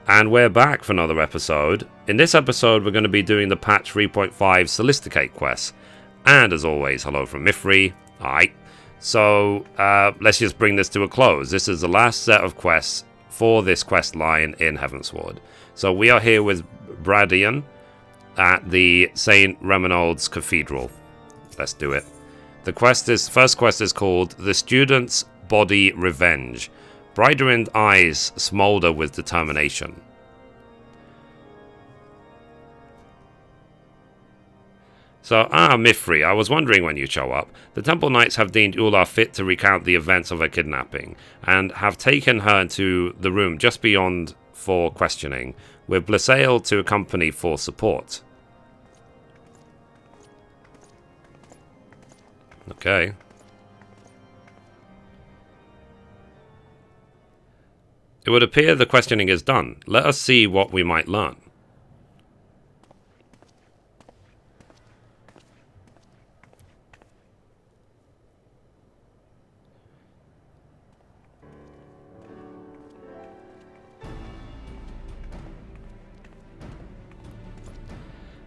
And we're back for another episode. In this episode, we're going to be doing the patch 3.5 Scholasticate quest. And as always, hello from Mithrie. Alright. So, let's just bring this to a close. This is the last set of quests for this quest line in Heavensward. So we are here with Bradian at the St. Remonold's Cathedral. Let's do it. The first quest is called The Student's Body Revenge. Bradian's eyes smolder with determination. So, Mithrie, I was wondering when you show up. The Temple Knights have deemed Ulla fit to recount the events of her kidnapping, and have taken her into the room just beyond for questioning, with Blasail to accompany for support. Okay. It would appear the questioning is done. Let us see what we might learn.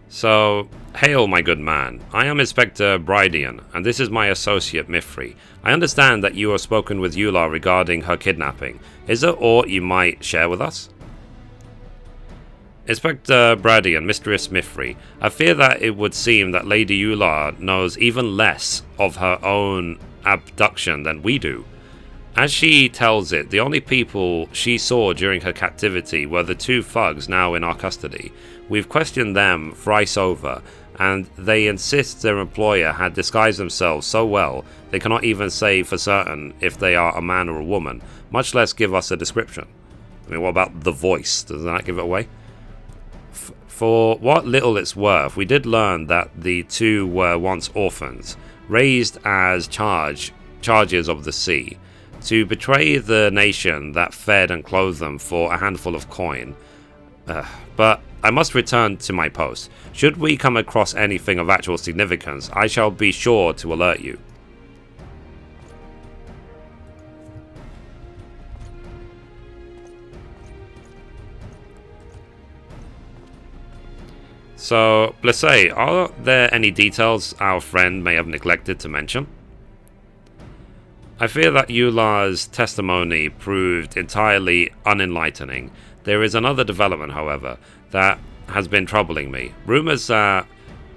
So, hail my good man. I am Inspector Bradian, and this is my associate Mithrie. I understand that you have spoken with Ulla regarding her kidnapping. Is there aught you might share with us? Inspector Bradian, Mistress Mithrie, I fear that it would seem that Lady Ulla knows even less of her own abduction than we do. As she tells it, the only people she saw during her captivity were the two thugs now in our custody. We've questioned them thrice over, and they insist their employer had disguised themselves so well they cannot even say for certain if they are a man or a woman, much less give us a description. I mean, what about the voice? Doesn't that give it away? For what little it's worth, we did learn that the two were once orphans, raised as charges of the sea, to betray the nation that fed and clothed them for a handful of coin. But I must return to my post. Should we come across anything of actual significance, I shall be sure to alert you. So, Blasail, are there any details our friend may have neglected to mention? I fear that Ulla's testimony proved entirely unenlightening. There is another development, however, that has been troubling me. Rumors that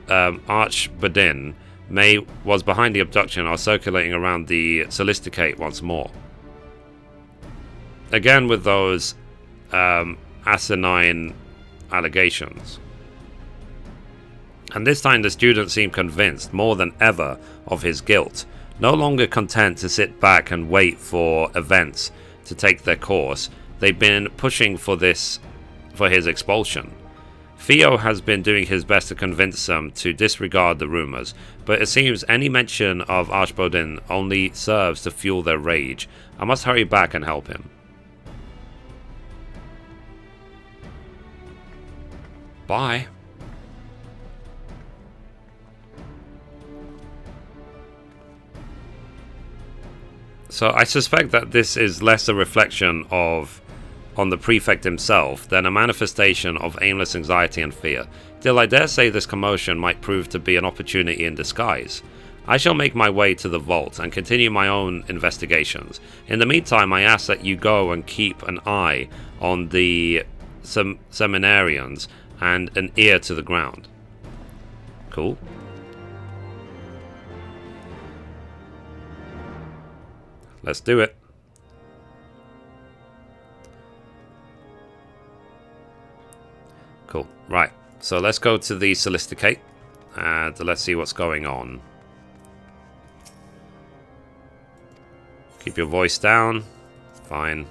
Archbadin was behind the abduction are circulating around the Scholasticate once more. Again with those asinine allegations. And this time the students seem convinced more than ever of his guilt. No longer content to sit back and wait for events to take their course, they've been pushing for his expulsion. Theo has been doing his best to convince them to disregard the rumors, but it seems any mention of Archbodin only serves to fuel their rage. I must hurry back and help him. Bye. So I suspect that this is less a reflection on the prefect himself than a manifestation of aimless anxiety and fear. Still, I dare say this commotion might prove to be an opportunity in disguise. I shall make my way to the vault and continue my own investigations. In the meantime, I ask that you go and keep an eye on the seminarians and an ear to the ground. Cool. Let's do it. Cool. Right. So let's go to the Scholasticate and let's see what's going on. Keep your voice down. Fine.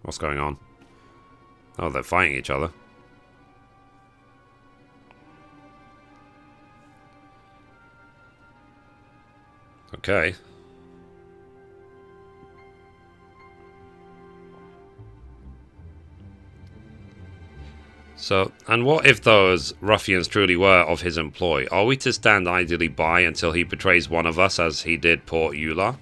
What's going on? Oh, they're fighting each other. Okay. So, and what if those ruffians truly were of his employ? Are we to stand idly by until he betrays one of us as he did poor Eula?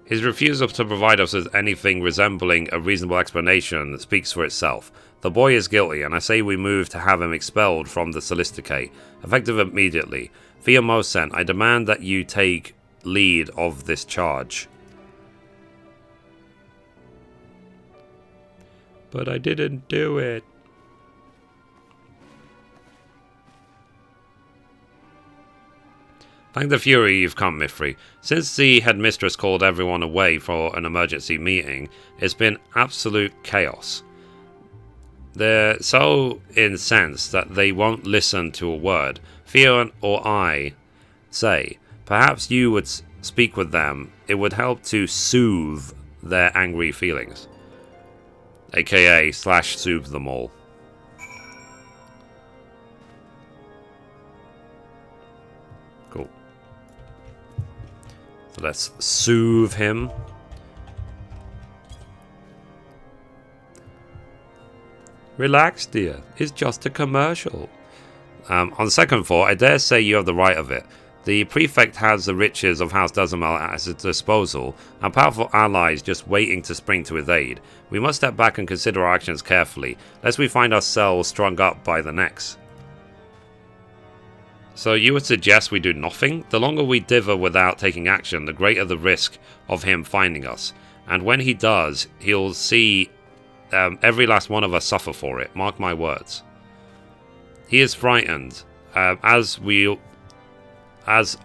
His refusal to provide us with anything resembling a reasonable explanation speaks for itself. The boy is guilty, and I say we move to have him expelled from the Scholasticate, effective immediately. Via Mosen, I demand that you take lead of this charge. But I didn't do it. Thank the Fury you've come, Mithrie. Since the headmistress called everyone away for an emergency meeting, it's been absolute chaos. They're so incensed that they won't listen to a word Theo or I say. Perhaps you would speak with them. It would help to soothe their angry feelings. AKA / soothe them all. Cool. So let's soothe him. Relax, dear. It's just a commercial. On second thought, I dare say you have the right of it. The prefect has the riches of House Dazamel at his disposal, and powerful allies just waiting to spring to his aid. We must step back and consider our actions carefully, lest we find ourselves strung up by the necks. So you would suggest we do nothing? The longer we dither without taking action, the greater the risk of him finding us. And when he does, he'll see every last one of us suffer for it. Mark my words. He is frightened, as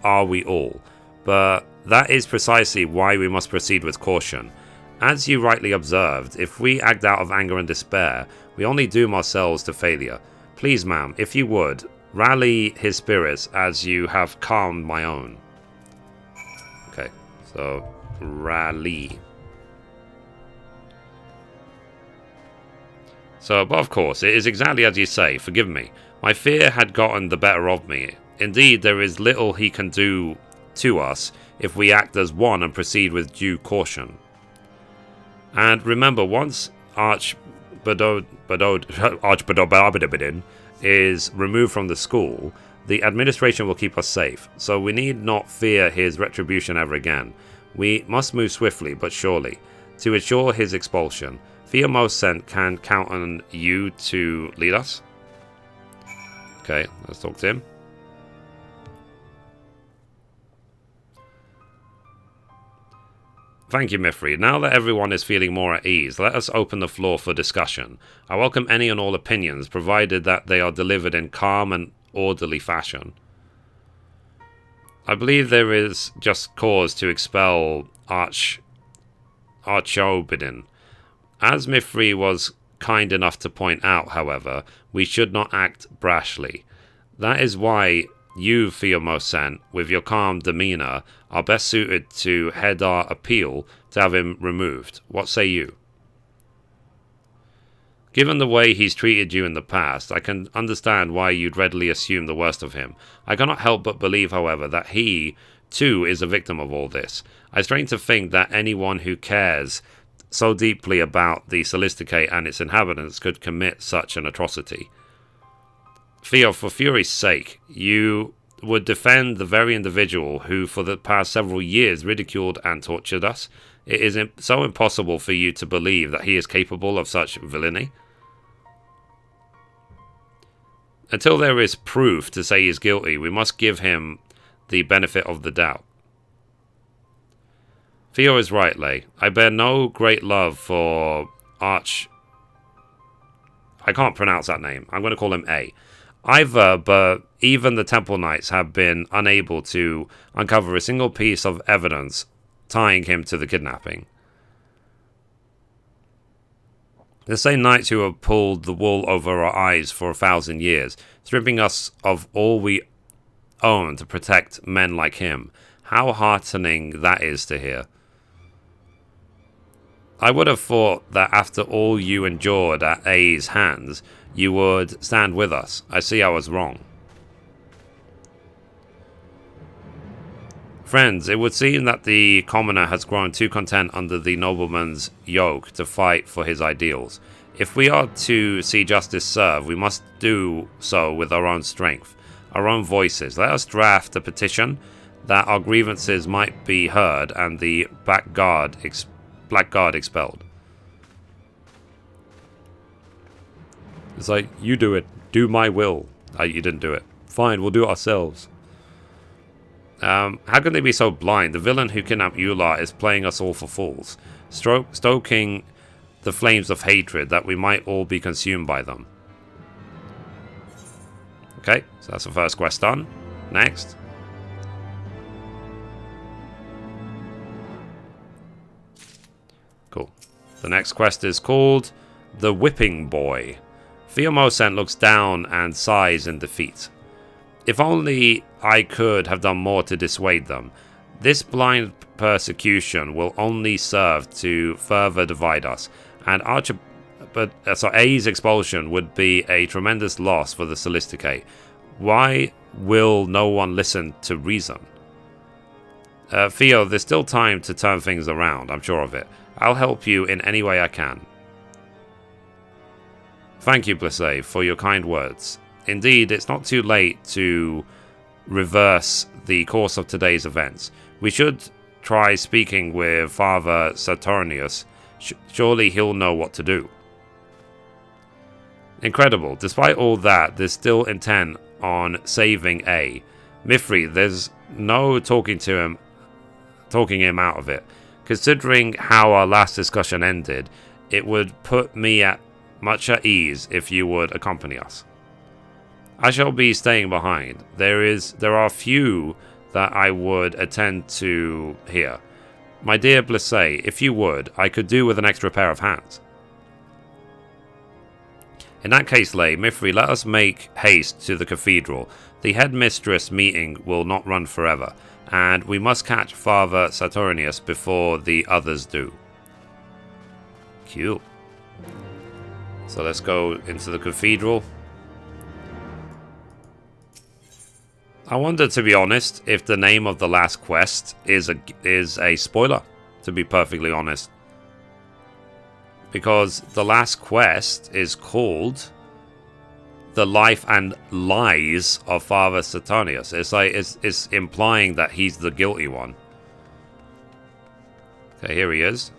are we all, but that is precisely why we must proceed with caution. As you rightly observed, if we act out of anger and despair, we only doom ourselves to failure. Please, ma'am, if you would, rally his spirits as you have calmed my own. Okay, so rally. So, but of course, it is exactly as you say, forgive me. My fear had gotten the better of me. Indeed, there is little he can do to us if we act as one and proceed with due caution. And remember, once Archbadobadin is removed from the school, the administration will keep us safe, so we need not fear his retribution ever again. We must move swiftly but surely to ensure his expulsion. Theo Mosen can count on you to lead us. Okay, let's talk to him. Thank you, Mithrie. Now that everyone is feeling more at ease, let us open the floor for discussion. I welcome any and all opinions, provided that they are delivered in calm and orderly fashion. I believe there is just cause to expel Archobidin. As Mithrie was kind enough to point out, however, we should not act brashly. That is why you, Theomosen, with your calm demeanour, are best suited to head our appeal to have him removed. What say you? Given the way he's treated you in the past, I can understand why you'd readily assume the worst of him. I cannot help but believe, however, that he, too, is a victim of all this. I strain to think that anyone who cares so deeply about the Scholasticate and its inhabitants could commit such an atrocity. Theo, for Fury's sake, you would defend the very individual who for the past several years ridiculed and tortured us. It is so impossible for you to believe that he is capable of such villainy. Until there is proof to say he is guilty, we must give him the benefit of the doubt. Theo is right, Lay. I bear no great love for I can't pronounce that name. I'm going to call him A. Either, but even the Temple Knights have been unable to uncover a single piece of evidence tying him to the kidnapping. The same knights who have pulled the wool over our eyes for 1,000 years, stripping us of all we own to protect men like him. How heartening that is to hear. I would have thought that after all you endured at A's hands, you would stand with us. I see I was wrong. Friends, it would seem that the commoner has grown too content under the nobleman's yoke to fight for his ideals. If we are to see justice served, we must do so with our own strength, our own voices. Let us draft a petition that our grievances might be heard and the blackguard expelled. It's like, you do it. Do my will. You didn't do it. Fine, we'll do it ourselves. How can they be so blind? The villain who kidnapped Eular is playing us all for fools, stoking the flames of hatred that we might all be consumed by them. Okay, so that's the first quest done. Next. Cool. The next quest is called The Whipping Boy. Theomosent looks down and sighs in defeat. If only I could have done more to dissuade them. This blind persecution will only serve to further divide us, and A's expulsion would be a tremendous loss for the Scholasticate. Why will no one listen to reason? Theo, there's still time to turn things around, I'm sure of it. I'll help you in any way I can. Thank you, Blisse, for your kind words. Indeed, it's not too late to reverse the course of today's events. We should try speaking with Father Saturnius. Surely he'll know what to do. Incredible. Despite all that, there's still intent on saving A. Mithrie, there's no talking him out of it. Considering how our last discussion ended, it would put me much at ease if you would accompany us. I shall be staying behind. There are few that I would attend to here. My dear Blisse, if you would, I could do with an extra pair of hands. In that case, Mithrie, let us make haste to the cathedral. The headmistress meeting will not run forever, and we must catch Father Saturnius before the others do. Cool. So let's go into the cathedral. I wonder, to be honest, if the name of the last quest is a spoiler, to be perfectly honest. Because the last quest is called The Life and Lies of Father Saturnius. It's like it's implying that he's the guilty one. Okay, here he is.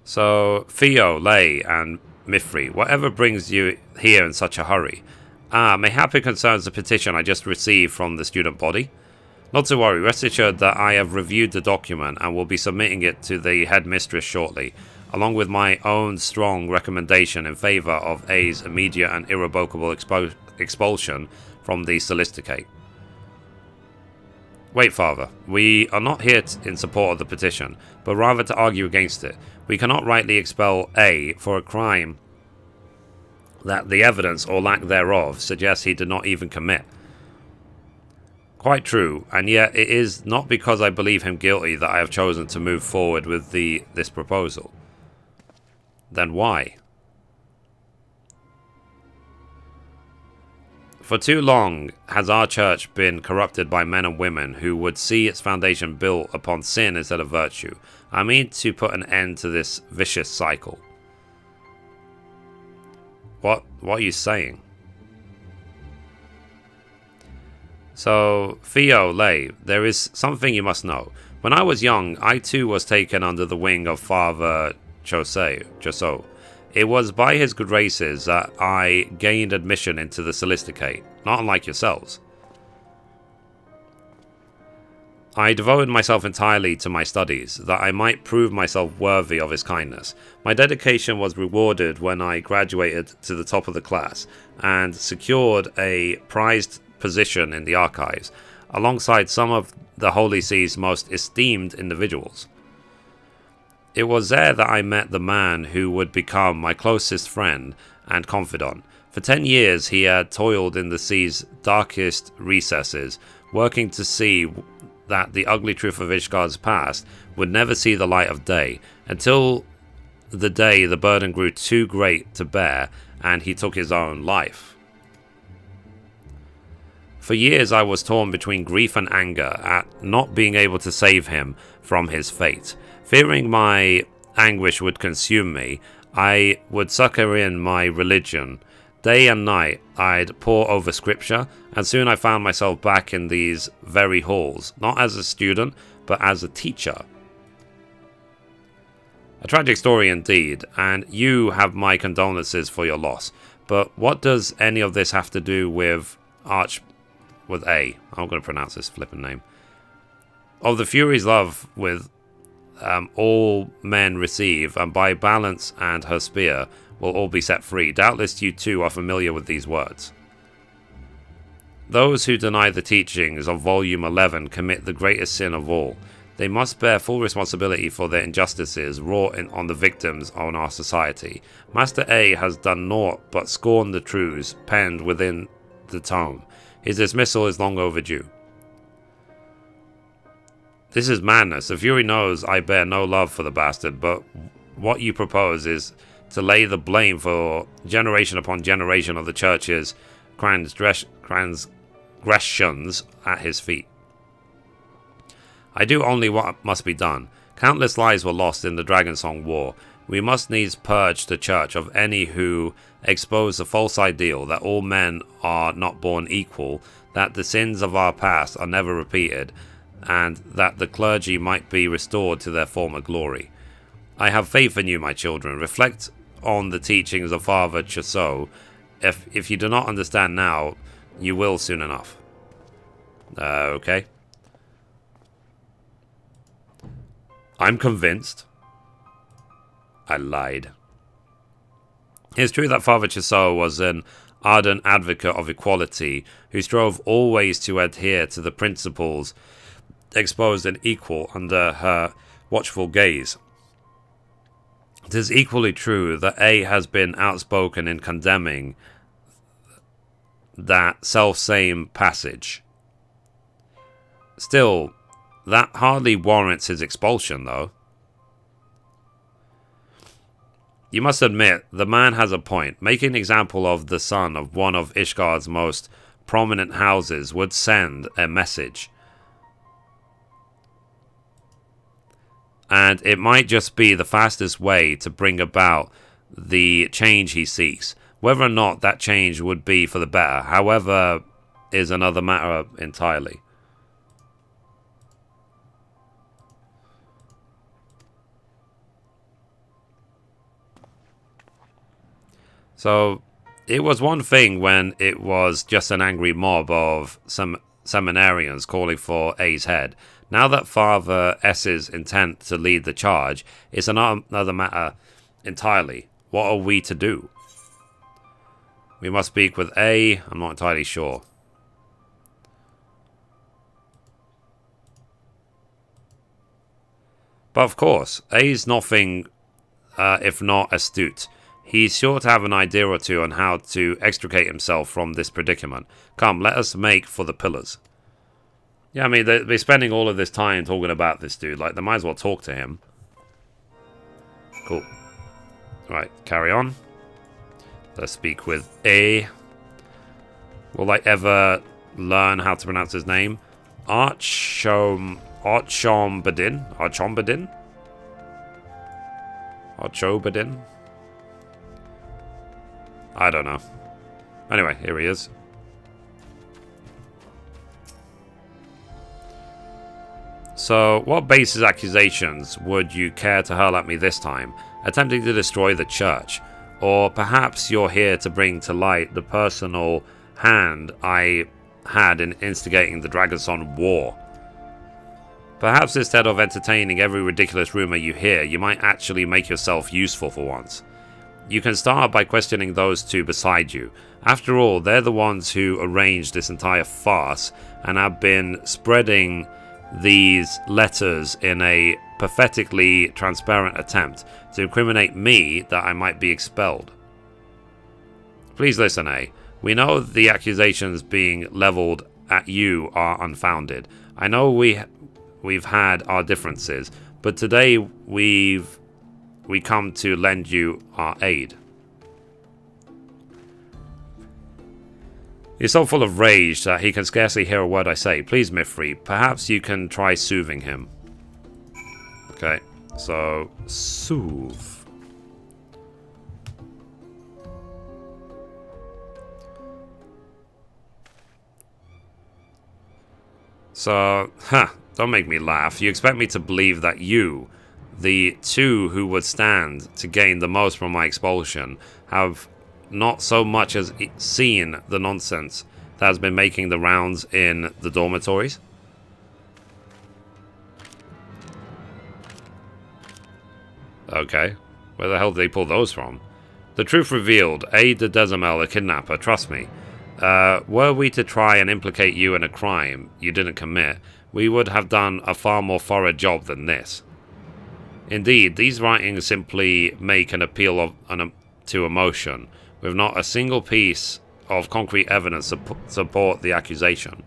So, Theo, Lay, and Mithrie, whatever brings you here in such a hurry? Mayhap it concerns the petition I just received from the student body. Not to worry, rest assured that I have reviewed the document and will be submitting it to the headmistress shortly, along with my own strong recommendation in favour of A's immediate and irrevocable expulsion from the Scholasticate. Wait, Father, we are not here in support of the petition, but rather to argue against it. We cannot rightly expel A for a crime that the evidence or lack thereof suggests he did not even commit. Quite true, and yet it is not because I believe him guilty that I have chosen to move forward with this proposal. Then why? For too long has our church been corrupted by men and women who would see its foundation built upon sin instead of virtue. I mean to put an end to this vicious cycle. What are you saying? So, Theo, Lay, there is something you must know. When I was young, I too was taken under the wing of Father Chosot. It was by his good graces that I gained admission into the Scholasticate, not unlike yourselves. I devoted myself entirely to my studies, that I might prove myself worthy of his kindness. My dedication was rewarded when I graduated to the top of the class, and secured a prized position in the archives, alongside some of the Holy See's most esteemed individuals. It was there that I met the man who would become my closest friend and confidant. For 10 years he had toiled in the sea's darkest recesses, working to see that the ugly truth of Ishgar's past would never see the light of day, until the day the burden grew too great to bear, and he took his own life. For years I was torn between grief and anger at not being able to save him from his fate. Fearing my anguish would consume me, I would sucker in my religion. Day and night I'd pore over scripture, and soon I found myself back in these very halls, not as a student, but as a teacher. A tragic story indeed, and you have my condolences for your loss. But what does any of this have to do with with A? I'm going to pronounce this flippin' name. Of the Fury's love with all men receive, and by balance and her spear will all be set free. Doubtless you too are familiar with these words. Those who deny the teachings of Volume 11 commit the greatest sin of all. They must bear full responsibility for their injustices wrought on the victims of our society. Master A has done naught but scorn the truths penned within the tome. His dismissal is long overdue. This is madness. The Fury knows I bear no love for the bastard, but what you propose is to lay the blame for generation upon generation of the church's transgressions at his feet. I do only what must be done. Countless lives were lost in the Dragonsong War. We must needs purge the church of any who expose the false ideal that all men are not born equal, that the sins of our past are never repeated, and that the clergy might be restored to their former glory. I have faith in you, my children. Reflect on the teachings of Father Chasseau. If you do not understand now, you will soon enough. Okay. I'm convinced. I lied. It's true that Father Chasseau was an ardent advocate of equality, who strove always to adhere to the principles exposed and equal under her watchful gaze. It is equally true that A has been outspoken in condemning that self-same passage. Still, that hardly warrants his expulsion, though. You must admit, the man has a point. Making an example of the son of one of Ishgard's most prominent houses would send a message. And it might just be the fastest way to bring about the change he seeks. Whether or not that change would be for the better, however, is another matter entirely. So, it was one thing when it was just an angry mob of some seminarians calling for A's head. Now that Father S's intent to lead the charge is another matter entirely. What are we to do? We must speak with A. I'm not entirely sure. But of course, A's nothing if not astute. He's sure to have an idea or two on how to extricate himself from this predicament. Come, let us make for the pillars. Yeah, I mean, they're spending all of this time talking about this dude. Like, they might as well talk to him. Cool. Right, carry on. Let's speak with A. Will I ever learn how to pronounce his name? Archombadin? I don't know. Anyway, here he is. So, what baseless accusations would you care to hurl at me this time? Attempting to destroy the church? Or perhaps you're here to bring to light the personal hand I had in instigating the Dragonsong War? Perhaps instead of entertaining every ridiculous rumor you hear, you might actually make yourself useful for once. You can start by questioning those two beside you. After all, they're the ones who arranged this entire farce and have been spreading these letters in a pathetically transparent attempt to incriminate me that I might be expelled. Please listen, A. We know the accusations being leveled at you are unfounded. I know we've had our differences, but today we come to lend you our aid. He's so full of rage that he can scarcely hear a word I say. Please, Mithrie, perhaps you can try soothing him. Okay, so soothe. So, don't make me laugh. You expect me to believe that you, the two who would stand to gain the most from my expulsion, have not so much as seen the nonsense that has been making the rounds in the dormitories? Okay, where the hell did they pull those from? The truth revealed, Aide de Desamel, a kidnapper, trust me. Were we to try and implicate you in a crime you didn't commit, we would have done a far more thorough job than this. Indeed, these writings simply make an appeal to emotion, with not a single piece of concrete evidence to support the accusation.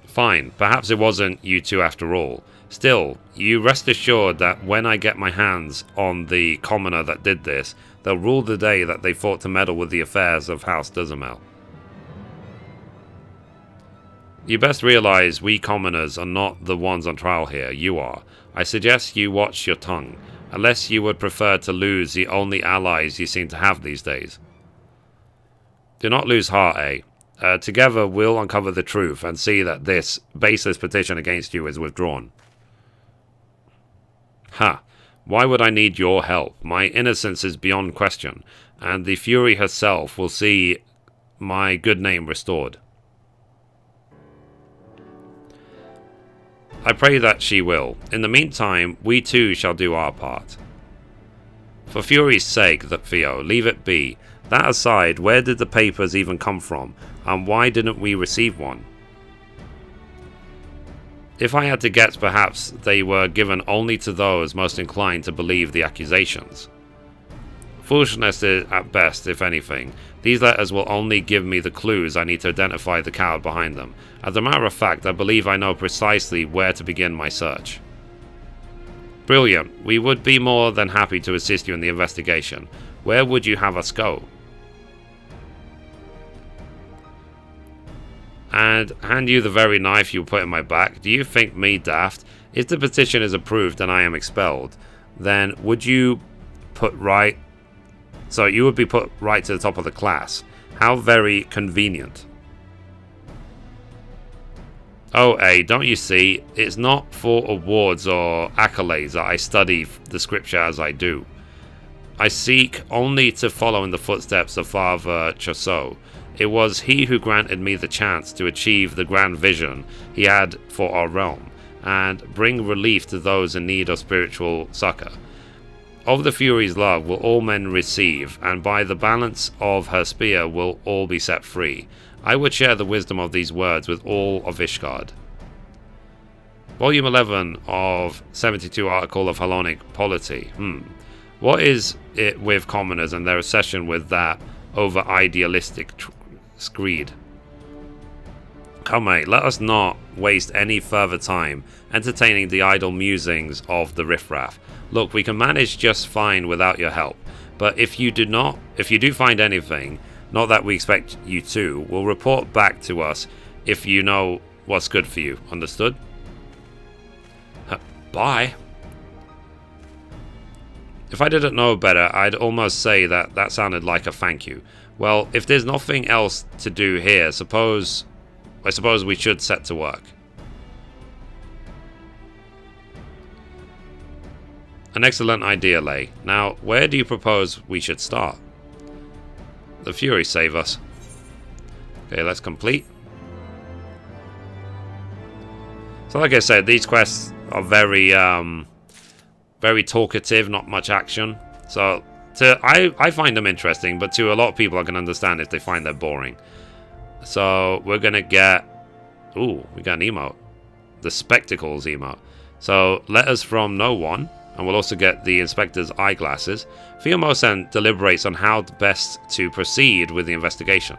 Fine, perhaps it wasn't you two after all. Still, you rest assured that when I get my hands on the commoner that did this, they'll rule the day that they fought to meddle with the affairs of House Desamel. You best realize we commoners are not the ones on trial here, you are. I suggest you watch your tongue, unless you would prefer to lose the only allies you seem to have these days. Do not lose heart, eh? Together we'll uncover the truth and see that this baseless petition against you is withdrawn. Ha! Why would I need your help? My innocence is beyond question, and the Fury herself will see my good name restored. I pray that she will. In the meantime, we too shall do our part. For Fury's sake, Theo, leave it be. That aside, where did the papers even come from, and why didn't we receive one? If I had to guess, perhaps they were given only to those most inclined to believe the accusations. Foolishness is at best, if anything. These letters will only give me the clues I need to identify the coward behind them. As a matter of fact, I believe I know precisely where to begin my search. Brilliant. We would be more than happy to assist you in the investigation. Where would you have us go? And hand you the very knife you put in my back. Do you think me daft? If the petition is approved and I am expelled, then would you put right... So you would be put right to the top of the class. How very convenient. Oh, don't you see? It's not for awards or accolades that I study the scripture as I do. I seek only to follow in the footsteps of Father Chauceau. It was he who granted me the chance to achieve the grand vision he had for our realm, and bring relief to those in need of spiritual succor. Of the Fury's love will all men receive, and by the balance of her spear will all be set free. I would share the wisdom of these words with all of Ishgard. Volume 11 of 72 Article of Hellenic Polity. What is it with commoners and their obsession with that over-idealistic screed? Come, mate, let us not waste any further time entertaining the idle musings of the riffraff. Look, we can manage just fine without your help, but if you do find anything, not that we expect you to, we'll report back to us if you know what's good for you. Understood? Bye. If I didn't know better, I'd almost say that sounded like a thank you. Well, if there's nothing else to do here, I suppose we should set to work. An excellent idea, Lay. Now, where do you propose we should start? The Fury save us. Okay, let's complete. So like I said, these quests are very talkative, not much action. So I find them interesting, but to a lot of people I can understand if they find them boring. So we're gonna get... Ooh, we got an emote. The Spectacles emote. So, letters from no one. And we'll also get the Inspector's eyeglasses. Theomosen deliberates on how best to proceed with the investigation.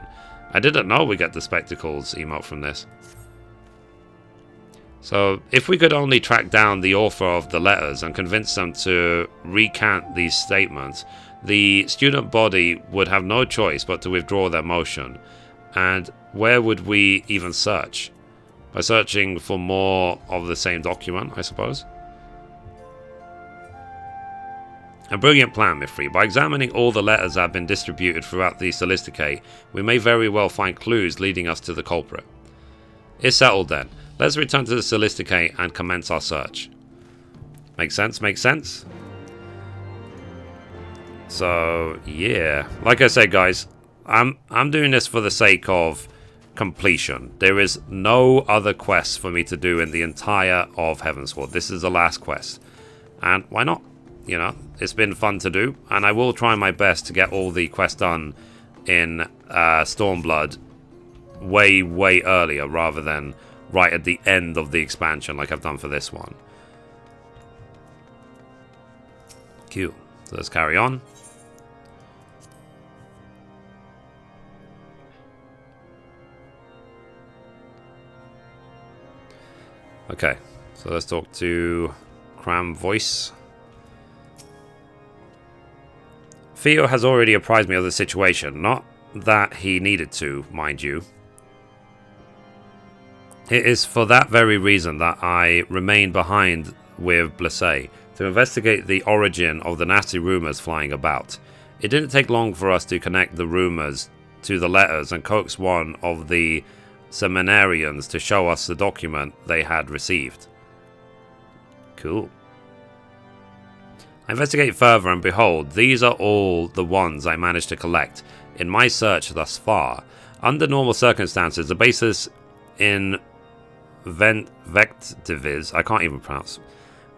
I didn't know we get the Spectacles emote from this. So, if we could only track down the author of the letters and convince them to recant these statements, the student body would have no choice but to withdraw their motion. And where would we even search? By searching for more of the same document, I suppose. A brilliant plan, Mithrie. By examining all the letters that have been distributed throughout the Scholasticate, we may very well find clues leading us to the culprit. It's settled then. Let's return to the Scholasticate and commence our search. Makes sense, makes sense. So, yeah. Like I said, guys, I'm doing this for the sake of completion. There is no other quests for me to do in the entire of Heavensward. This is the last quest. And why not? You know, it's been fun to do, and I will try my best to get all the quests done in Stormblood way, way earlier rather than right at the end of the expansion like I've done for this one. Cool. So let's carry on. Okay, so let's talk to Cram Voice. Theo has already apprised me of the situation, not that he needed to, mind you. It is for that very reason that I remain behind with Blase, to investigate the origin of the nasty rumours flying about. It didn't take long for us to connect the rumours to the letters and coax one of the seminarians to show us the document they had received. Cool. I investigate further, and behold, these are all the ones I managed to collect in my search thus far. Under normal circumstances, the basis in FFXIV, I can't even pronounce,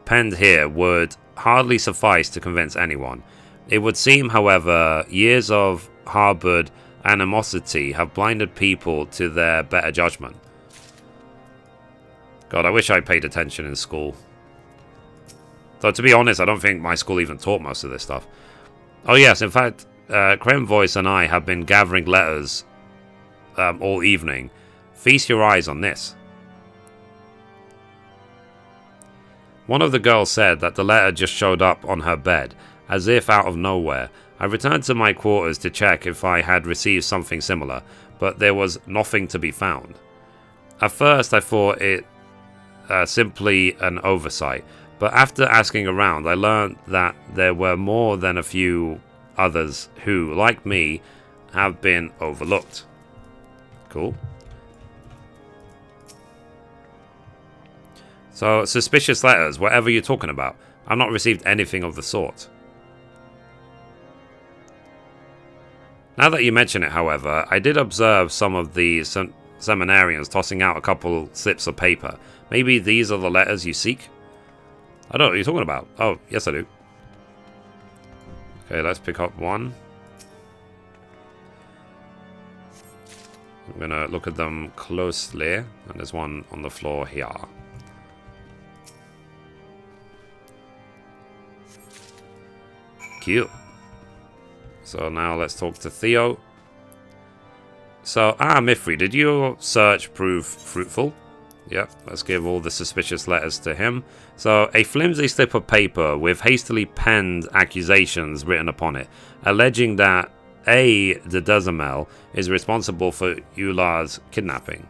penned here would hardly suffice to convince anyone. It would seem, however, years of harboured animosity have blinded people to their better judgment. God, I wish I paid attention in school. Though, to be honest, I don't think my school even taught most of this stuff. Oh yes, in fact, Creme Voice and I have been gathering letters all evening. Feast your eyes on this. One of the girls said that the letter just showed up on her bed, as if out of nowhere. I returned to my quarters to check if I had received something similar, but there was nothing to be found. At first I thought it simply an oversight, but after asking around I learned that there were more than a few others who, like me, have been overlooked. Cool. So, suspicious letters, whatever you're talking about. I've not received anything of the sort. Now that you mention it, however, I did observe some of the seminarians tossing out a couple slips of paper. Maybe these are the letters you seek? I don't know what you're talking about. Oh, yes I do. Okay, let's pick up one. I'm gonna look at them closely, and there's one on the floor here. Cute. So now let's talk to Theo. So, Mithrie, did your search prove fruitful? Yep, let's give all the suspicious letters to him. So, a flimsy slip of paper with hastily penned accusations written upon it, alleging that A. de Dezamel is responsible for Eular's kidnapping.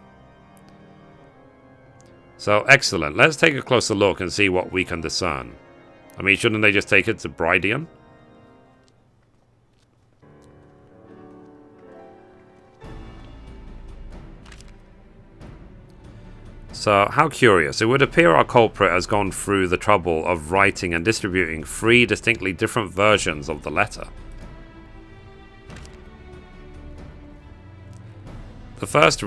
So, excellent. Let's take a closer look and see what we can discern. I mean, shouldn't they just take it to Brydian? So, how curious. It would appear our culprit has gone through the trouble of writing and distributing 3 distinctly different versions of the letter. The first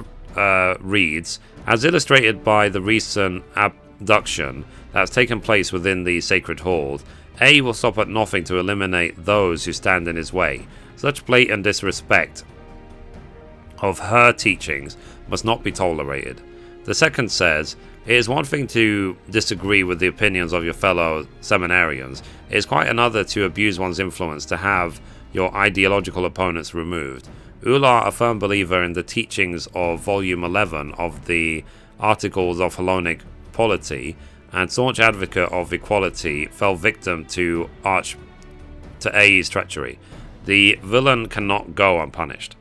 reads, as illustrated by the recent abduction that has taken place within the Sacred Hall, A will stop at nothing to eliminate those who stand in his way. Such blatant disrespect of her teachings must not be tolerated. The second says, it is one thing to disagree with the opinions of your fellow seminarians. It is quite another to abuse one's influence to have your ideological opponents removed. Eular, a firm believer in the teachings of Volume 11 of the Articles of Hellenic Polity, and staunch advocate of equality, fell victim to to A's treachery. The villain cannot go unpunished.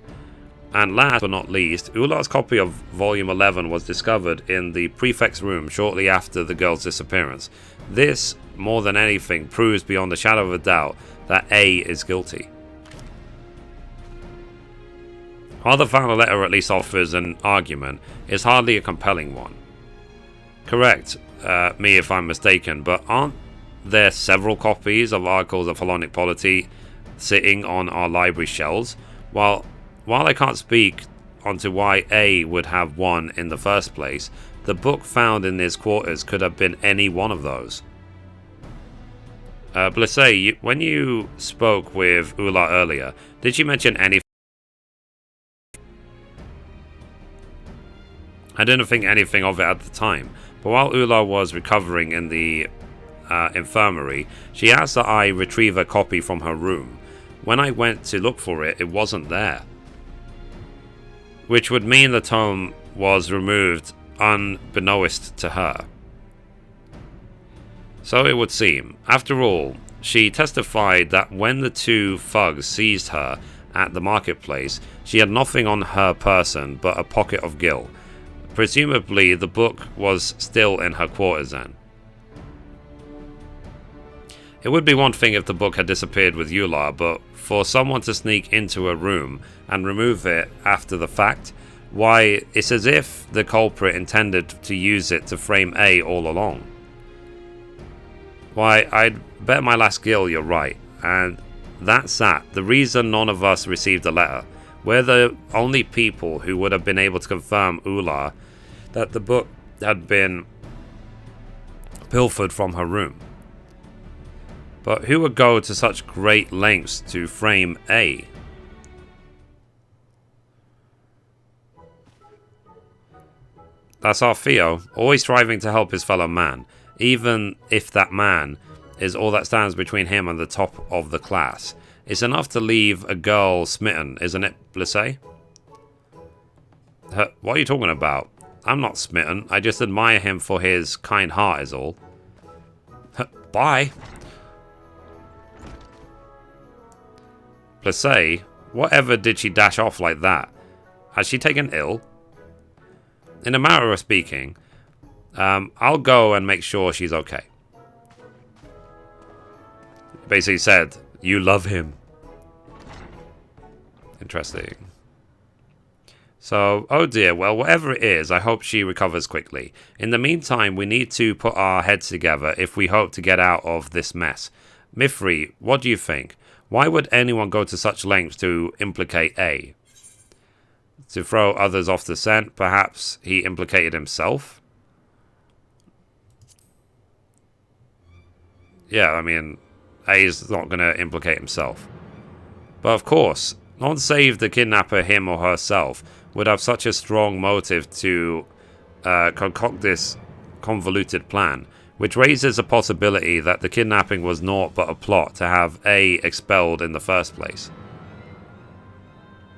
And last but not least, Ular's copy of Volume 11 was discovered in the prefect's room shortly after the girl's disappearance. This, more than anything, proves beyond a shadow of a doubt that A is guilty. While the final letter at least offers an argument, it's hardly a compelling one. Correct me if I'm mistaken, but aren't there several copies of Articles of Hellenic Polity sitting on our library shelves? While I can't speak onto why A would have one in the first place, the book found in his quarters could have been any one of those. Blissey, when you spoke with Ular earlier, did you mention anything? I didn't think anything of it at the time, but while Ular was recovering in the infirmary, she asked that I retrieve a copy from her room. When I went to look for it, it wasn't there. Which would mean the tome was removed unbeknownst to her. So it would seem. After all, she testified that when the two thugs seized her at the marketplace, she had nothing on her person but a pocket of gil. Presumably, the book was still in her quarters then. It would be one thing if the book had disappeared with Ular, but for someone to sneak into a room and remove it after the fact, why, it's as if the culprit intended to use it to frame A all along. Why, I'd bet my last gil you're right, and that's that. The reason none of us received a letter. We're the only people who would have been able to confirm Ular that the book had been pilfered from her room. But who would go to such great lengths to frame A? That's our Theo, always striving to help his fellow man, even if that man is all that stands between him and the top of the class. It's enough to leave a girl smitten, isn't it, Blissey? What are you talking about? I'm not smitten. I just admire him for his kind heart is all. Bye. Blissey, whatever did she dash off like that? Has she taken ill? In a matter of speaking, I'll go and make sure she's okay. Basically said, you love him. Interesting. So, oh dear, well, whatever it is, I hope she recovers quickly. In the meantime, we need to put our heads together if we hope to get out of this mess. Mithrie, what do you think? Why would anyone go to such lengths to implicate A? To throw others off the scent? Perhaps he implicated himself? Yeah, I mean, A is not going to implicate himself. But of course, no one save the kidnapper, him or herself, would have such a strong motive to concoct this convoluted plan, which raises a possibility that the kidnapping was naught but a plot to have A expelled in the first place.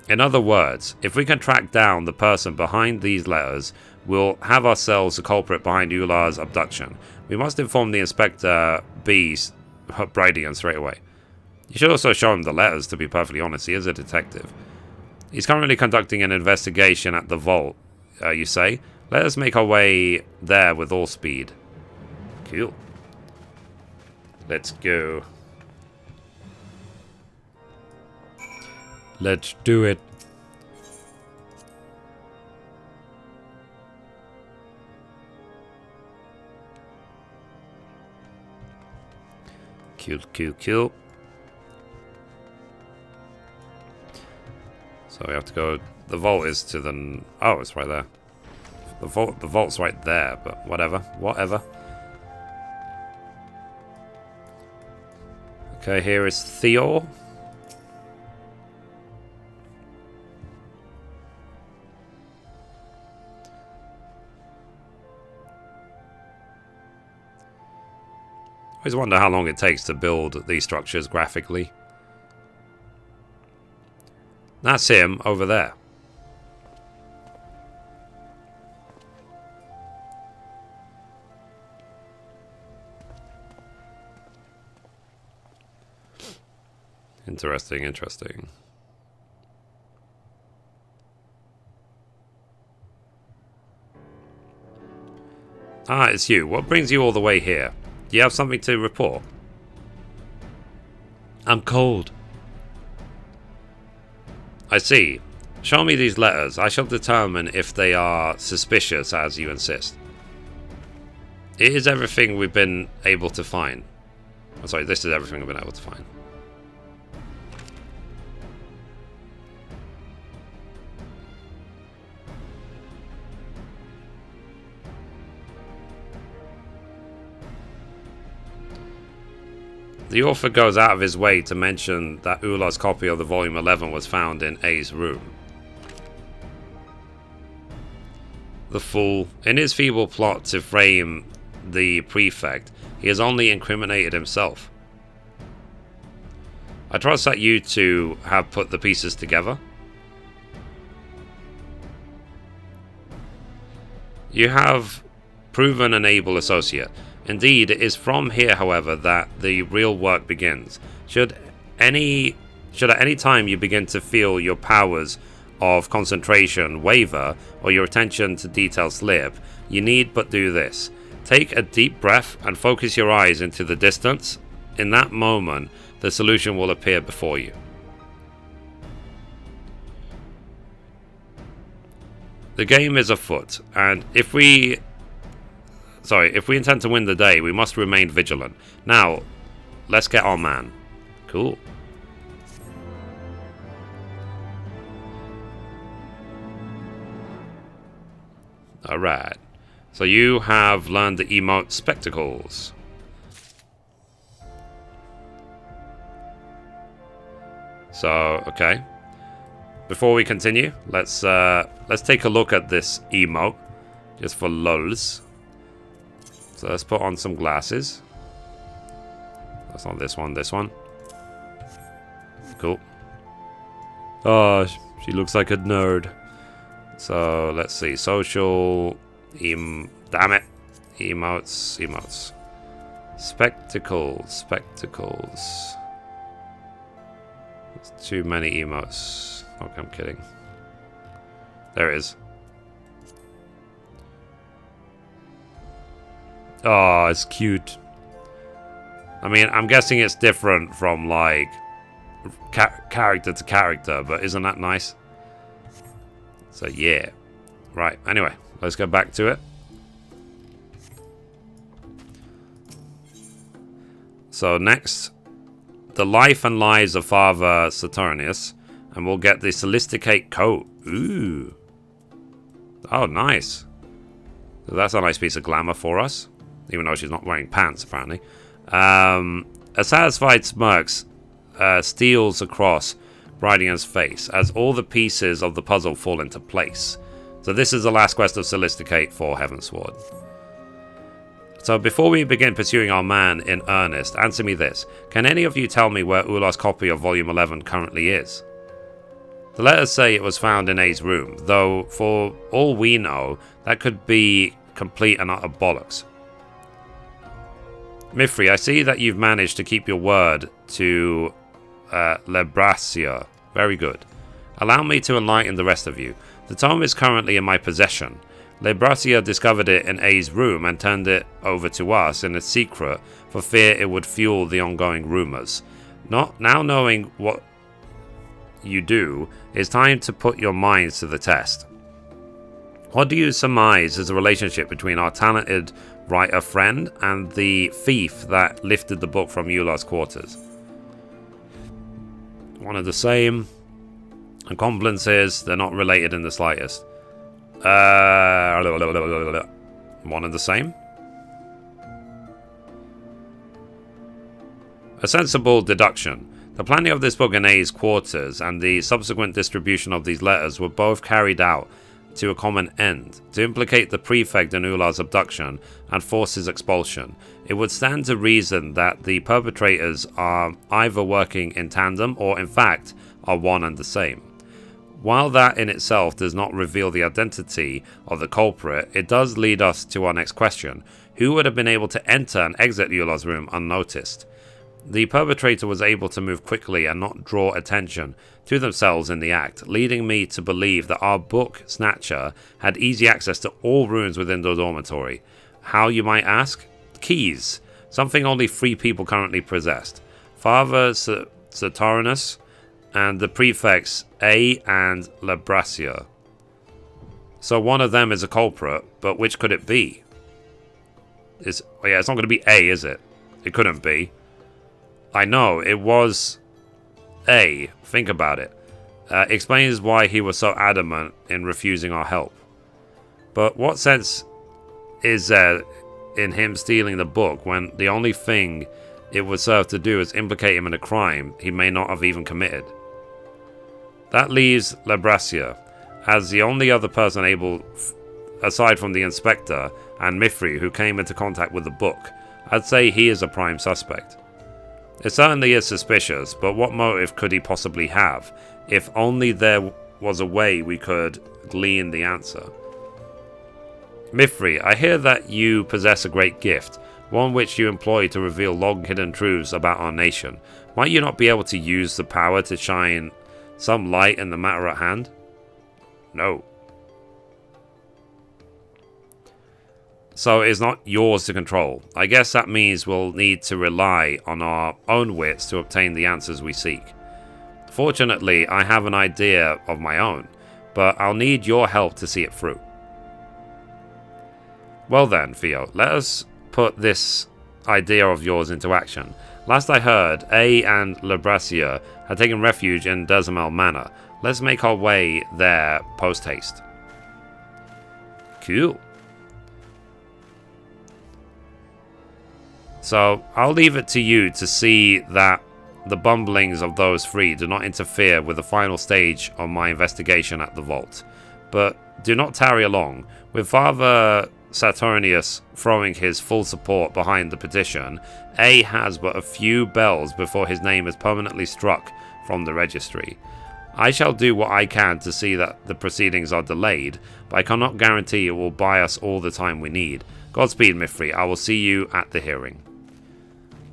In other words, if we can track down the person behind these letters, we'll have ourselves the culprit behind Ular's abduction. We must inform the Inspector B's Bridian straight away. You should also show him the letters, to be perfectly honest. He is a detective. He's currently conducting an investigation at the vault, you say? Let us make our way there with all speed. Cool. Let's go. Let's do it. Cool. So we have to go. The vault is to the. Oh, it's right there. The vault's right there, but whatever. Okay, here is Theo. I always wonder how long it takes to build these structures graphically. That's him over there. Interesting, interesting. Ah, it's you. What brings you all the way here? Do you have something to report? I'm cold. I see. Show me these letters. I shall determine if they are suspicious as you insist. It is everything we've been able to find. Oh, sorry, this is everything we've been able to find. The author goes out of his way to mention that Ular's copy of the Volume 11 was found in A's room. The fool. In his feeble plot to frame the prefect, he has only incriminated himself. I trust that you two have put the pieces together. You have proven an able associate. Indeed, it is from here, however, that the real work begins. Should at any time you begin to feel your powers of concentration waver or your attention to detail slip, you need but do this. Take a deep breath and focus your eyes into the distance. In that moment, the solution will appear before you. The game is afoot, and if we intend to win the day, we must remain vigilant. Now, let's get our man. Cool. Alright. So you have learned the emote spectacles. So, okay. Before we continue, let's take a look at this emote, just for lulz. So let's put on some glasses. That's not this one, this one. Cool. Oh, she looks like a nerd. So let's see, social, damn it, emotes. Spectacles. There's too many emotes. Okay, I'm kidding. There it is. Oh, it's cute. I mean, I'm guessing it's different from, like, character to character, but isn't that nice? So, yeah. Right, anyway, let's go back to it. So, next, the life and lives of Father Saturnius, and we'll get the Scholasticate coat. Ooh. Oh, nice. So that's a nice piece of glamour for us. Even though she's not wearing pants, apparently. A satisfied smirk steals across Brydian's face as all the pieces of the puzzle fall into place. So this is the last quest of Scholasticate for Heavensward. So before we begin pursuing our man in earnest, answer me this. Can any of you tell me where Ular's copy of Volume 11 currently is? The letters say it was found in A's room, though for all we know, that could be complete and utter bollocks. Mithrie, I see that you've managed to keep your word to Lebracia. Very good. Allow me to enlighten the rest of you. The tome is currently in my possession. Lebracia discovered it in A's room and turned it over to us in a secret for fear it would fuel the ongoing rumors. Now knowing what you do, it's time to put your minds to the test. What do you surmise is the relationship between our talented writer friend and the thief that lifted the book from Ular's quarters? One and the same. Accomplices, they're not related in the slightest. One and the same. A sensible deduction. The planning of this book in A's quarters and the subsequent distribution of these letters were both carried out to a common end, to implicate the prefect in Ular's abduction and force his expulsion. It would stand to reason that the perpetrators are either working in tandem or in fact are one and the same. While that in itself does not reveal the identity of the culprit, it does lead us to our next question. Who would have been able to enter and exit Ular's room unnoticed? The perpetrator was able to move quickly and not draw attention to themselves in the act, leading me to believe that our book snatcher had easy access to all rooms within the dormitory. How, you might ask? Keys. Something only 3 people currently possessed. Father Saturninus and the prefects A and Labrasia. So one of them is a culprit, but which could it be? It's not going to be A, is it? It couldn't be. I know, it was A. Think about it. Explains why he was so adamant in refusing our help. But what sense is there in him stealing the book when the only thing it would serve to do is implicate him in a crime he may not have even committed? That leaves Labrasia as the only other person able, aside from the inspector and Mithrie, who came into contact with the book. I'd say he is a prime suspect. It certainly is suspicious, but what motive could he possibly have? If only there was a way we could glean the answer. Mithrie, I hear that you possess a great gift, one which you employ to reveal long-hidden truths about our nation. Might you not be able to use the power to shine some light in the matter at hand? No. So it's not yours to control. I guess that means we'll need to rely on our own wits to obtain the answers we seek. Fortunately, I have an idea of my own, but I'll need your help to see it through. Well then, Theo, let us put this idea of yours into action. Last I heard, A and Labrasia had taken refuge in Desamel Manor. Let's make our way there post-haste. Cool. So, I'll leave it to you to see that the bumblings of those 3 do not interfere with the final stage of my investigation at the vault. But do not tarry along. With Father Saturninus throwing his full support behind the petition, A has but a few bells before his name is permanently struck from the registry. I shall do what I can to see that the proceedings are delayed, but I cannot guarantee it will buy us all the time we need. Godspeed, Mithrie. I will see you at the hearing.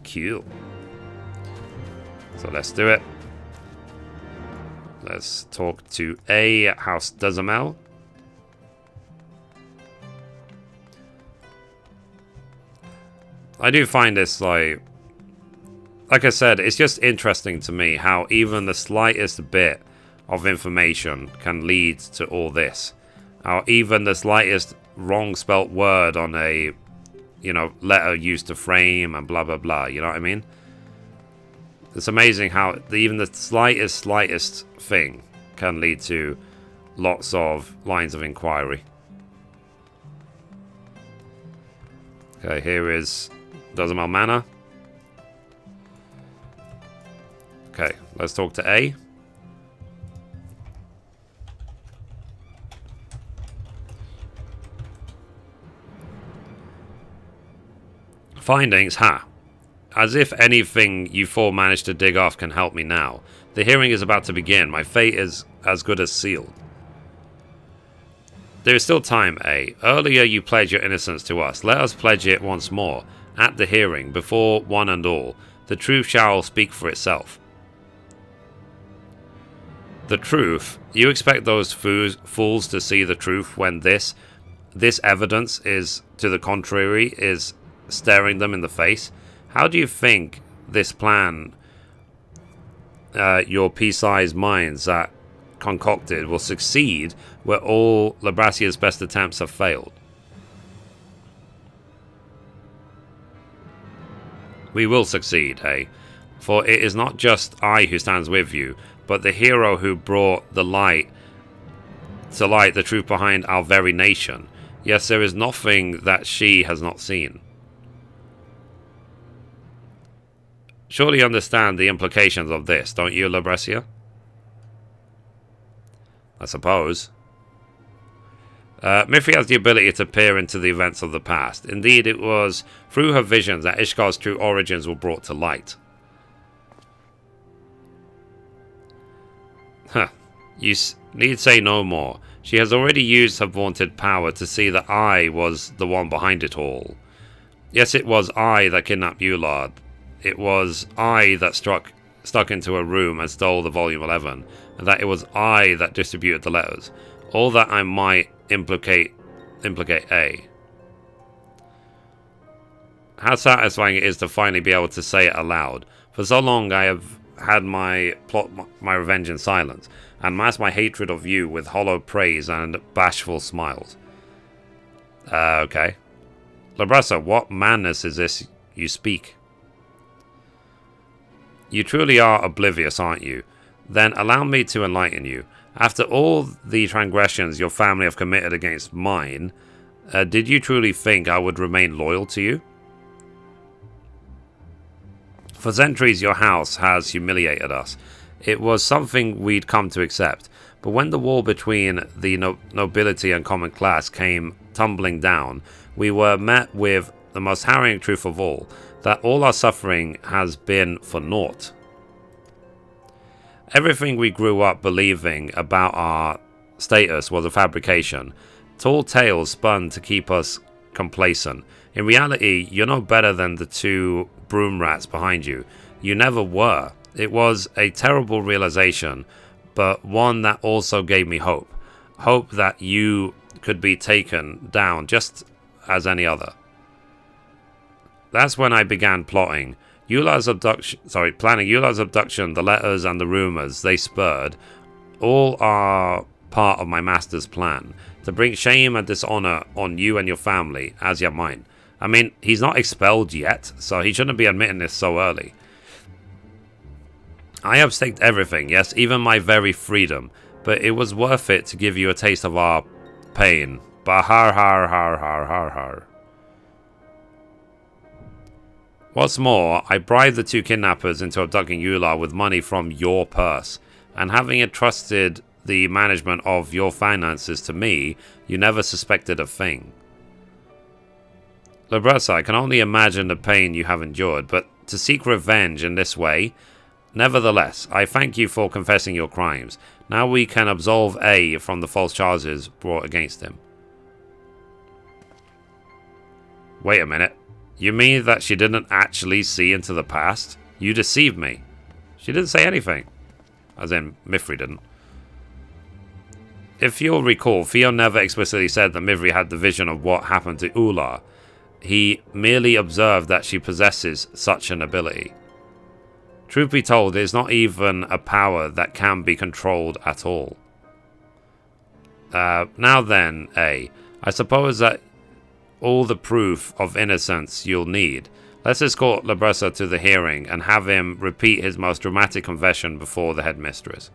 Cool. So let's do it. Let's talk to A at House Desamel. I do find this, like I said, it's just interesting to me how even the slightest bit of information can lead to all this. How even the slightest wrong spelt word on a, letter used to frame and blah blah blah, you know what I mean? It's amazing how even the slightest thing can lead to lots of lines of inquiry. Okay, here is Desamel Manor. Okay, let's talk to A. Findings, As if anything you 4 managed to dig off can help me now. The hearing is about to begin. My fate is as good as sealed. There is still time, A. Earlier you pledged your innocence to us. Let us pledge it once more. At the hearing, before one and all, the truth shall speak for itself. The truth? You expect those fools to see the truth when this evidence is to the contrary is staring them in the face? How do you think this plan, your pea-sized minds that concocted, will succeed where all Labrasia's best attempts have failed? We will succeed, hey? For it is not just I who stands with you, but the hero who brought to light the truth behind our very nation. Yes, there is nothing that she has not seen. Surely you understand the implications of this, don't you, Labrasia? I suppose. Mithrie has the ability to peer into the events of the past. Indeed, it was through her visions that Ishgar's true origins were brought to light. You need say no more. She has already used her vaunted power to see that I was the one behind it all. Yes, it was I that kidnapped Eulard. it was I that stuck into a room and stole the volume 11, and that it was I that distributed the letters. All that I might implicate A. How satisfying it is to finally be able to say it aloud. For so long I have had my revenge in silence, and masked my hatred of you with hollow praise and bashful smiles. Okay. Labressa, what madness is this you speak? You truly are oblivious, aren't you? Then allow me to enlighten you. After all the transgressions your family have committed against mine, did you truly think I would remain loyal to you? For centuries your house has humiliated us. It was something we'd come to accept, but when the wall between the nobility and common class came tumbling down, we were met with the most harrowing truth of all, that all our suffering has been for naught. Everything we grew up believing about our status was a fabrication, tall tales spun to keep us complacent. In reality, you're no better than the two broom rats behind you. You never were. It was a terrible realization, but one that also gave me hope. Hope that you could be taken down just as any other. That's when I began planning Eula's abduction, the letters and the rumors they spurred, all are part of my master's plan, to bring shame and dishonor on you and your family, as yet mine. I mean, he's not expelled yet, so he shouldn't be admitting this so early. I have staked everything, yes, even my very freedom, but it was worth it to give you a taste of our pain. Bahar har har har har har. What's more, I bribed the two kidnappers into abducting Eula with money from your purse, and having entrusted the management of your finances to me, you never suspected a thing. Labressa, I can only imagine the pain you have endured, but to seek revenge in this way... Nevertheless, I thank you for confessing your crimes. Now we can absolve A from the false charges brought against him. Wait a minute. You mean that she didn't actually see into the past? You deceived me. She didn't say anything. As in, Mithrie didn't. If you'll recall, Theo never explicitly said that Mithrie had the vision of what happened to Ula. He merely observed that she possesses such an ability. Truth be told, it is not even a power that can be controlled at all. Now then, A, I suppose that all the proof of innocence you'll need. Let's escort Labressa to the hearing and have him repeat his most dramatic confession before the headmistress.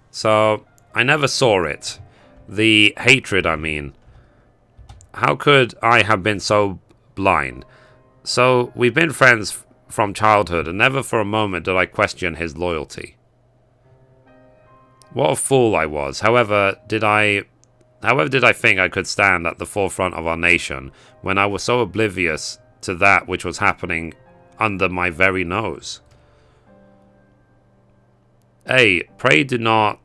So, I never saw it. The hatred, I mean. How could I have been so blind? So, we've been friends from childhood, and never for a moment did I question his loyalty. What a fool I was. However did I think I could stand at the forefront of our nation when I was so oblivious to that which was happening under my very nose? A, pray do not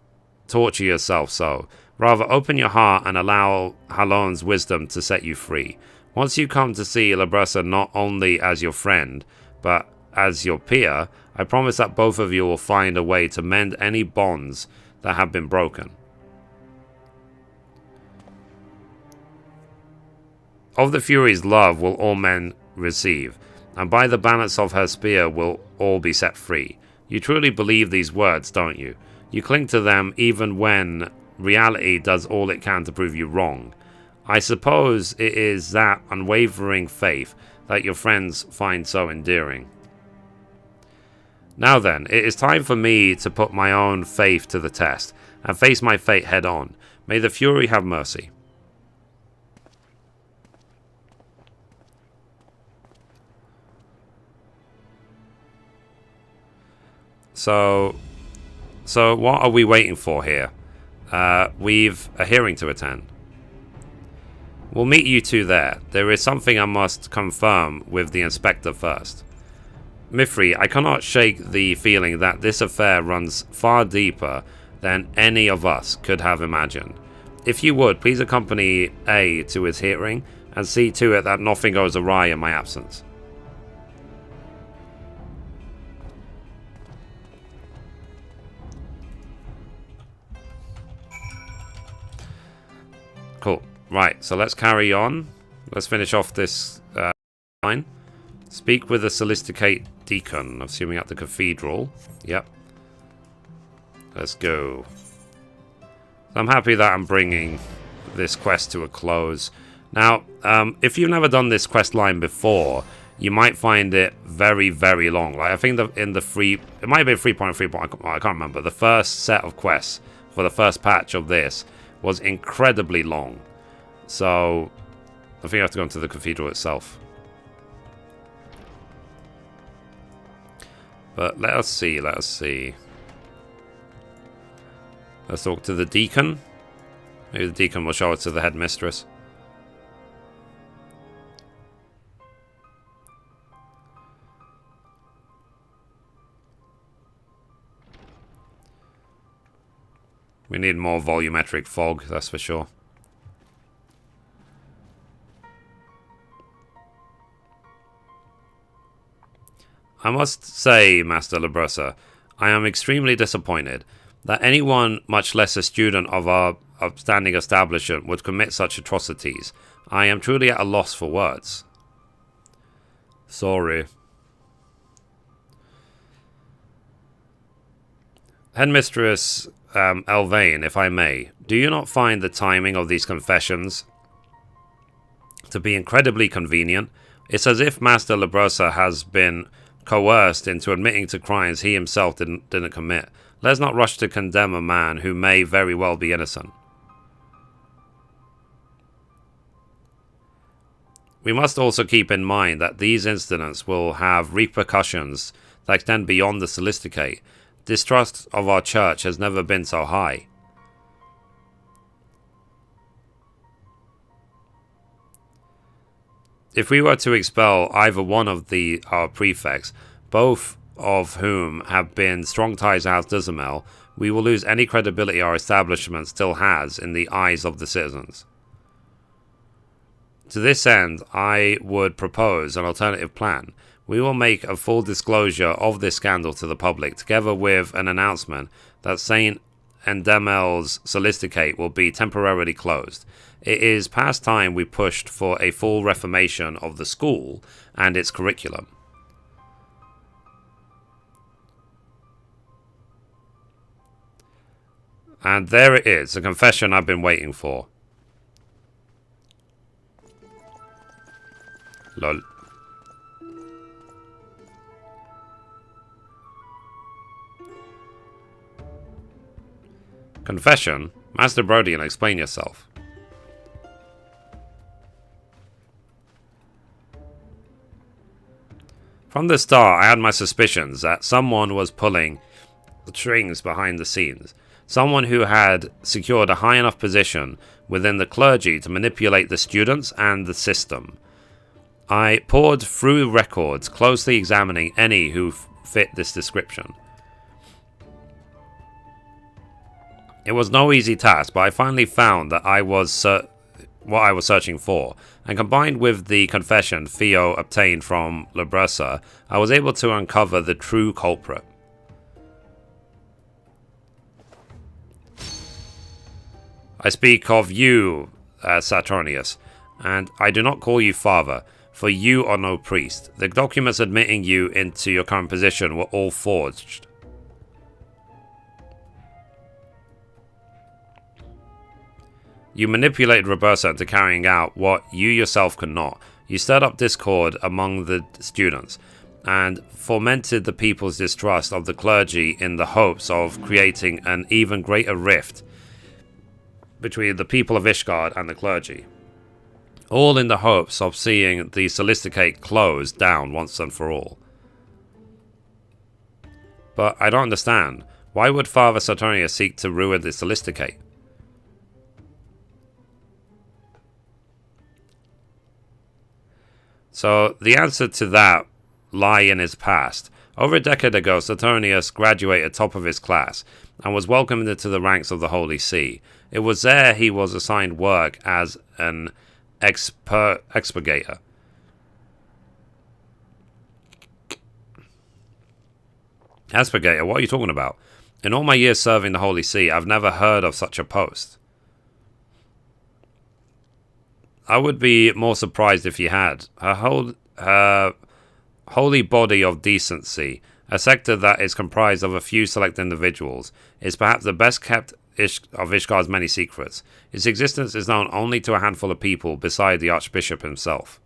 torture yourself so. Rather, open your heart and allow Halon's wisdom to set you free. Once you come to see Labressa not only as your friend, but as your peer, I promise that both of you will find a way to mend any bonds that have been broken. Of the Fury's love will all men receive, and by the balance of her spear will all be set free. You truly believe these words, don't you? You cling to them even when reality does all it can to prove you wrong. I suppose it is that unwavering faith that your friends find so endearing. Now then, it is time for me to put my own faith to the test and face my fate head on. May the Fury have mercy. So what are we waiting for here? We've a hearing to attend. We'll meet you two there. There is something I must confirm with the inspector first. Mithrie, I cannot shake the feeling that this affair runs far deeper than any of us could have imagined. If you would, please accompany A to his hearing and see to it that nothing goes awry in my absence. Cool. Right, so let's carry on. Let's finish off this line. Speak with the Scholasticate deacon, assuming at the cathedral. Yep. Let's go. I'm happy that I'm bringing this quest to a close. Now, if you've never done this quest line before, you might find it very, very long. Like I think in the free, it might be 3.3. I can't remember. The first set of quests for the first patch of this was incredibly long. So I think I have to go into the cathedral itself. But let us see. Let's talk to the deacon. Maybe the deacon will show it to the headmistress. We need more volumetric fog, that's for sure. I must say, Master Labressa, I am extremely disappointed that anyone, much less a student of our upstanding establishment, would commit such atrocities. I am truly at a loss for words. Sorry. Headmistress Elvain, if I may, do you not find the timing of these confessions to be incredibly convenient? It's as if Master Labressa has been coerced into admitting to crimes he himself didn't commit. Let's not rush to condemn a man who may very well be innocent. We must also keep in mind that these incidents will have repercussions that extend beyond the Scholasticate. Distrust of our church has never been so high. If we were to expel either one of our prefects, both of whom have been strong ties to House Dizamel, we will lose any credibility our establishment still has in the eyes of the citizens. To this end, I would propose an alternative plan. We will make a full disclosure of this scandal to the public, together with an announcement that St. Endemel's Scholasticate will be temporarily closed. It is past time we pushed for a full reformation of the school and its curriculum. And there it is, the confession I've been waiting for. Lol. Confession? Master Brodian, explain yourself. From the start, I had my suspicions that someone was pulling the strings behind the scenes. Someone who had secured a high enough position within the clergy to manipulate the students and the system. I poured through records, closely examining any who fit this description. It was no easy task, but I finally found that what I was searching for, and combined with the confession Theo obtained from Labressa, I was able to uncover the true culprit. I speak of you, Saturnius, and I do not call you father, for you are no priest. The documents admitting you into your current position were all forged. You manipulated Roberta into carrying out what you yourself could not. You stirred up discord among the students, and fomented the people's distrust of the clergy in the hopes of creating an even greater rift between the people of Ishgard and the clergy. All in the hopes of seeing the Scholasticate closed down once and for all. But I don't understand. Why would Father Saturnius seek to ruin the Scholasticate? So the answer to that lie in his past. Over a decade ago, Saturnius graduated top of his class and was welcomed into the ranks of the Holy See. It was there he was assigned work as an expurgator. Expurgator, what are you talking about? In all my years serving the Holy See, I've never heard of such a post. I would be more surprised if you had. Her holy body of decency, a sector that is comprised of a few select individuals, is perhaps the best kept of Ishgar's many secrets. Its existence is known only to a handful of people beside the Archbishop himself.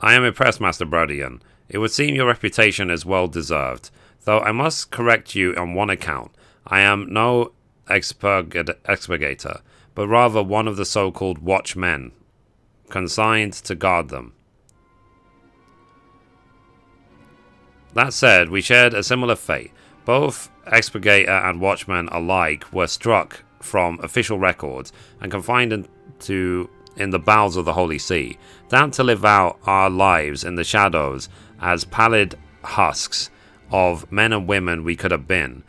I am impressed, Master Brodian. It would seem your reputation is well deserved, though I must correct you on one account. I am no expurgator, but rather one of the so-called watchmen, consigned to guard them. That said, we shared a similar fate. Both expurgator and watchman alike were struck from official records and confined in the bowels of the Holy See, down to live out our lives in the shadows as pallid husks of men and women we could have been,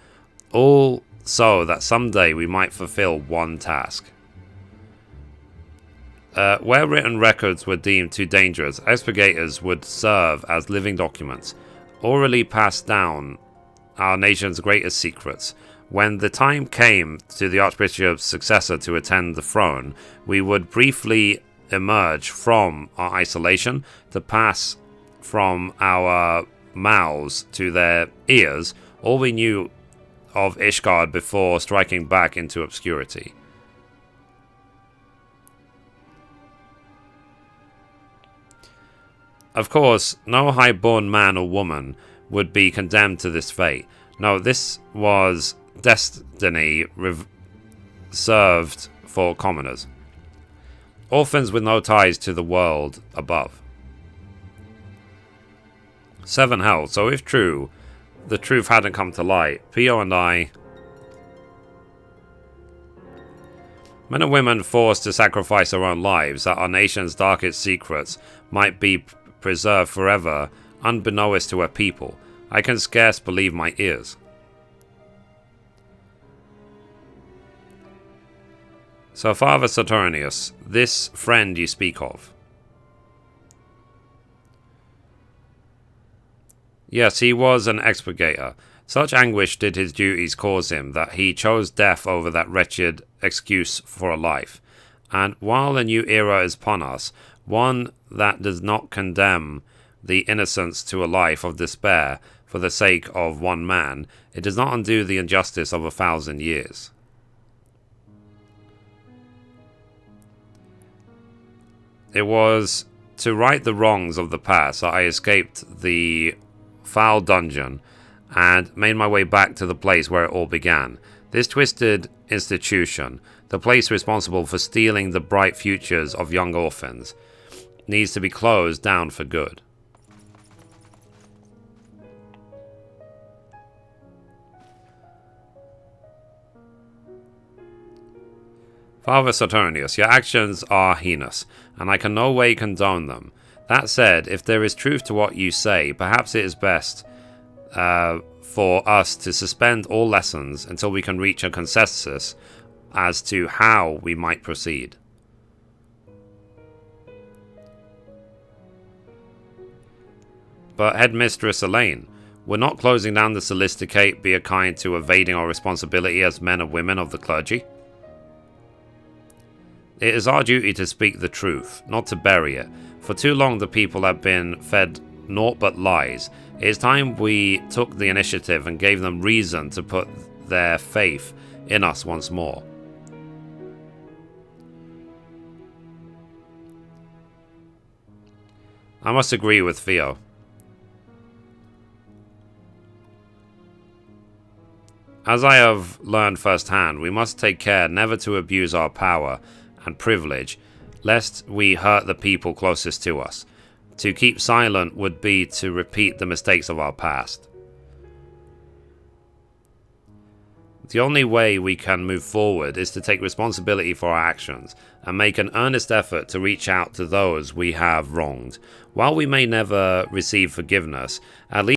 all so that someday we might fulfill one task. Where written records were deemed too dangerous, expurgators would serve as living documents, orally passed down our nation's greatest secrets. When the time came to the Archbishop's successor to attend the throne, we would briefly emerge from our isolation to pass from our mouths to their ears all we knew of Ishgard before striking back into obscurity. Of course, no high-born man or woman would be condemned to this fate. No, this was destiny reserved for commoners. Orphans with no ties to the world above. 7 hell. So if true, the truth hadn't come to light, Pio and I... Men and women forced to sacrifice their own lives that our nation's darkest secrets might be preserved forever, unbeknownst to a people. I can scarce believe my ears. So, Father Saturnius, this friend you speak of. Yes, he was an expurgator. Such anguish did his duties cause him that he chose death over that wretched excuse for a life. And while a new era is upon us, one that does not condemn the innocents to a life of despair for the sake of one man, it does not undo the injustice of 1,000 years. It was to right the wrongs of the past that I escaped the foul dungeon and made my way back to the place where it all began. This twisted institution, the place responsible for stealing the bright futures of young orphans, needs to be closed down for good. Father Saturnius, your actions are heinous, and I can no way condone them. That said, if there is truth to what you say, perhaps it is best for us to suspend all lessons until we can reach a consensus as to how we might proceed. But Headmistress Elaine, we're not closing down the Scholasticate, be kind to evading our responsibility as men and women of the clergy. It is our duty to speak the truth, not to bury it. For too long the people have been fed naught but lies. It is time we took the initiative and gave them reason to put their faith in us once more. I must agree with Theo. As I have learned firsthand, we must take care never to abuse our power and privilege, lest we hurt the people closest to us. To keep silent would be to repeat the mistakes of our past. The only way we can move forward is to take responsibility for our actions and make an earnest effort to reach out to those we have wronged. While we may never receive forgiveness, at least